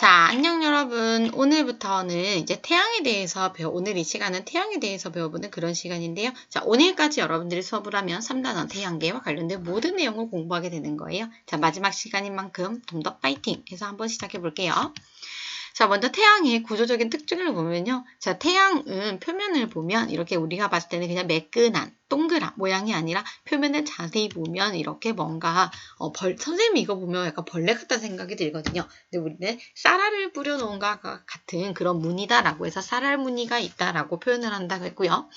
자, 안녕 여러분. 오늘부터는 이제 태양에 대해서 오늘 이 시간은 태양에 대해서 배워보는 그런 시간인데요. 자, 오늘까지 여러분들이 수업을 하면 3단원 태양계와 관련된 모든 내용을 공부하게 되는 거예요. 자, 마지막 시간인 만큼 좀 더 파이팅 해서 한번 시작해 볼게요. 자, 먼저 태양의 구조적인 특징을 보면요. 자, 태양은 표면을 보면 이렇게 우리가 봤을 때는 그냥 매끈한 동그란 모양이 아니라 표면을 자세히 보면 이렇게 뭔가 선생님이 이거 보면 약간 벌레 같다는 생각이 들거든요. 근데 우리는 쌀알을 뿌려놓은 것과 같은 그런 무늬다라고 해서 쌀알 무늬가 있다라고 표현을 한다고 했고요.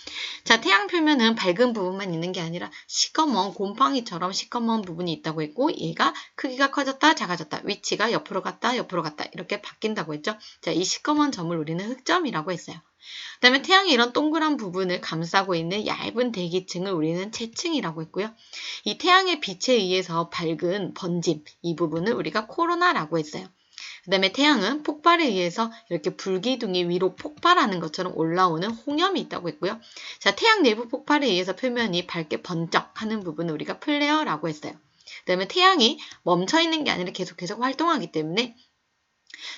자, 태양 표면은 밝은 부분만 있는 게 아니라 시커먼 곰팡이처럼 시커먼 부분이 있다고 했고, 얘가 크기가 커졌다 작아졌다, 위치가 옆으로 갔다 이렇게 바뀐다고 했죠. 자, 이 시커먼 점을 우리는 흑점이라고 했어요. 그 다음에 태양의 이런 동그란 부분을 감싸고 있는 얇은 대기층을 우리는 채층이라고 했고요. 이 태양의 빛에 의해서 밝은 번짐, 이 부분을 우리가 코로나라고 했어요. 그 다음에 태양은 폭발에 의해서 이렇게 불기둥이 위로 폭발하는 것처럼 올라오는 홍염이 있다고 했고요. 자, 태양 내부 폭발에 의해서 표면이 밝게 번쩍하는 부분을 우리가 플레어라고 했어요. 그 다음에 태양이 멈춰있는 게 아니라 계속 활동하기 때문에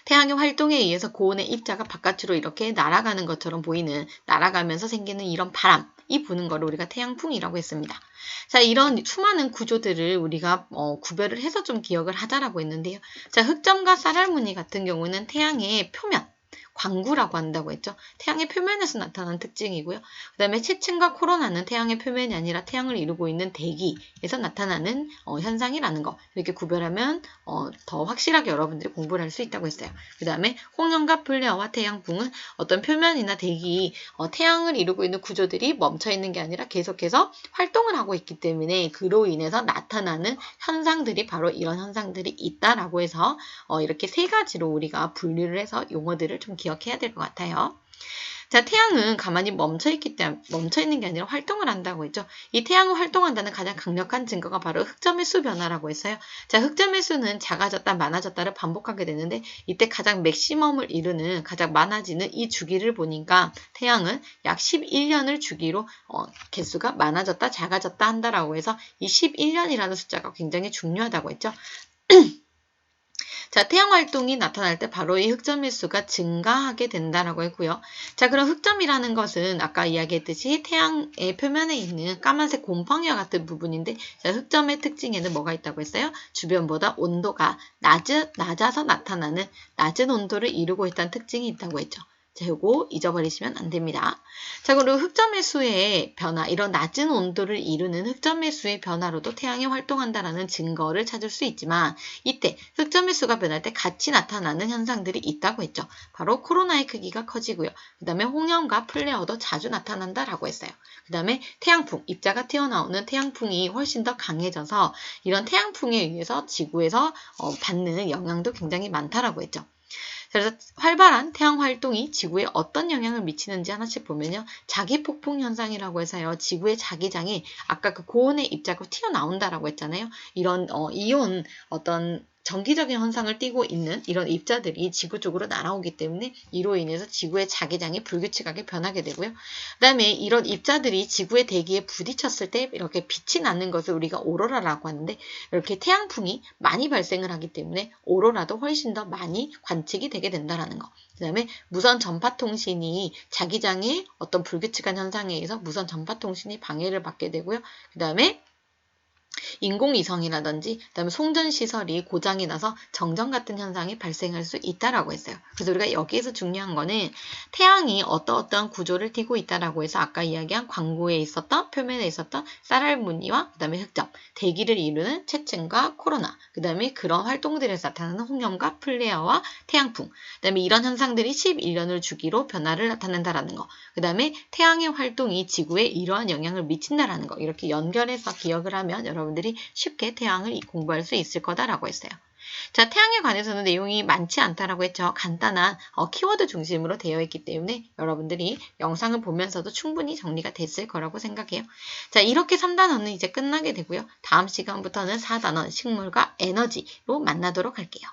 태양의 활동에 의해서 고온의 입자가 바깥으로 이렇게 날아가는 것처럼 보이는, 날아가면서 생기는 이런 바람이 부는 거를 우리가 태양풍이라고 했습니다. 자, 이런 수많은 구조들을 우리가 구별을 해서 좀 기억을 하자라고 했는데요. 자, 흑점과 쌀알무늬 같은 경우는 태양의 표면, 광구라고 한다고 했죠. 태양의 표면에서 나타나는 특징이고요. 그 다음에 채층과 코로나는 태양의 표면이 아니라 태양을 이루고 있는 대기에서 나타나는 현상이라는 거. 이렇게 구별하면 더 확실하게 여러분들이 공부를 할 수 있다고 했어요. 그 다음에 홍연과 플레어와 태양풍은 어떤 표면이나 대기, 태양을 이루고 있는 구조들이 멈춰있는 게 아니라 계속해서 활동을 하고 있기 때문에 그로 인해서 나타나는 현상들이 바로 이런 현상들이 있다라고 해서 이렇게 세 가지로 우리가 분류를 해서 용어들을 좀 기억해야 될 것 같아요. 자, 태양은 가만히 멈춰있는 게 아니라 활동을 한다고 했죠. 이 태양은 활동한다는 가장 강력한 증거가 바로 흑점의 수 변화라고 했어요. 자, 흑점의 수는 작아졌다 많아졌다를 반복하게 되는데 이때 가장 맥시멈을 이루는, 가장 많아지는 이 주기를 보니까 태양은 약 11년을 주기로 개수가 많아졌다 작아졌다 한다라고 해서 이 11년이라는 숫자가 굉장히 중요하다고 했죠. 자, 태양 활동이 나타날 때 바로 이 흑점의 수가 증가하게 된다라고 했고요. 자, 그럼 흑점이라는 것은 아까 이야기했듯이 태양의 표면에 있는 까만색 곰팡이와 같은 부분인데, 자, 흑점의 특징에는 뭐가 있다고 했어요? 주변보다 온도가 낮아서 나타나는 낮은 온도를 이루고 있다는 특징이 있다고 했죠. 자, 요거 잊어버리시면 안 됩니다. 자, 그리고 흑점의 수의 변화, 이런 낮은 온도를 이루는 흑점의 수의 변화로도 태양이 활동한다라는 증거를 찾을 수 있지만, 이때 흑점의 수가 변할 때 같이 나타나는 현상들이 있다고 했죠. 바로 코로나의 크기가 커지고요. 그 다음에 홍염과 플레어도 자주 나타난다라고 했어요. 그 다음에 태양풍, 입자가 튀어나오는 태양풍이 훨씬 더 강해져서 이런 태양풍에 의해서 지구에서 받는 영향도 굉장히 많다라고 했죠. 그래서 활발한 태양 활동이 지구에 어떤 영향을 미치는지 하나씩 보면요. 자기폭풍 현상이라고 해서요. 지구의 자기장이 아까 그 고온의 입자가 튀어나온다라고 했잖아요. 이런 이온 어떤 정기적인 현상을 띠고 있는 이런 입자들이 지구 쪽으로 날아오기 때문에 이로 인해서 지구의 자기장이 불규칙하게 변하게 되고요. 그 다음에 이런 입자들이 지구의 대기에 부딪혔을 때 이렇게 빛이 나는 것을 우리가 오로라라고 하는데, 이렇게 태양풍이 많이 발생을 하기 때문에 오로라도 훨씬 더 많이 관측이 되게 된다라는 거. 그 다음에 무선 전파통신이 자기장의 어떤 불규칙한 현상에 의해서 무선 전파통신이 방해를 받게 되고요. 그 다음에 인공위성이라든지 그다음에 송전시설이 고장이 나서 정전 같은 현상이 발생할 수 있다라고 했어요. 그래서 우리가 여기에서 중요한 거는 태양이 어떠한 구조를 띠고 있다라고 해서 아까 이야기한 광구에 있었던, 표면에 있었던 쌀알 무늬와 그다음에 흑점, 대기를 이루는 채층과 코로나, 그다음에 그런 활동들에서 나타나는 홍염과 플레어와 태양풍, 그다음에 이런 현상들이 11년을 주기로 변화를 나타낸다라는 거, 그다음에 태양의 활동이 지구에 이러한 영향을 미친다라는 거, 이렇게 연결해서 기억을 하면 여러분들이 쉽게 태양을 공부할 수 있을 거다라고 했어요. 자, 태양에 관해서는 내용이 많지 않다라고 했죠. 간단한 키워드 중심으로 되어 있기 때문에 여러분들이 영상을 보면서도 충분히 정리가 됐을 거라고 생각해요. 자, 이렇게 3단원은 이제 끝나게 되고요. 다음 시간부터는 4단원 식물과 에너지로 만나도록 할게요.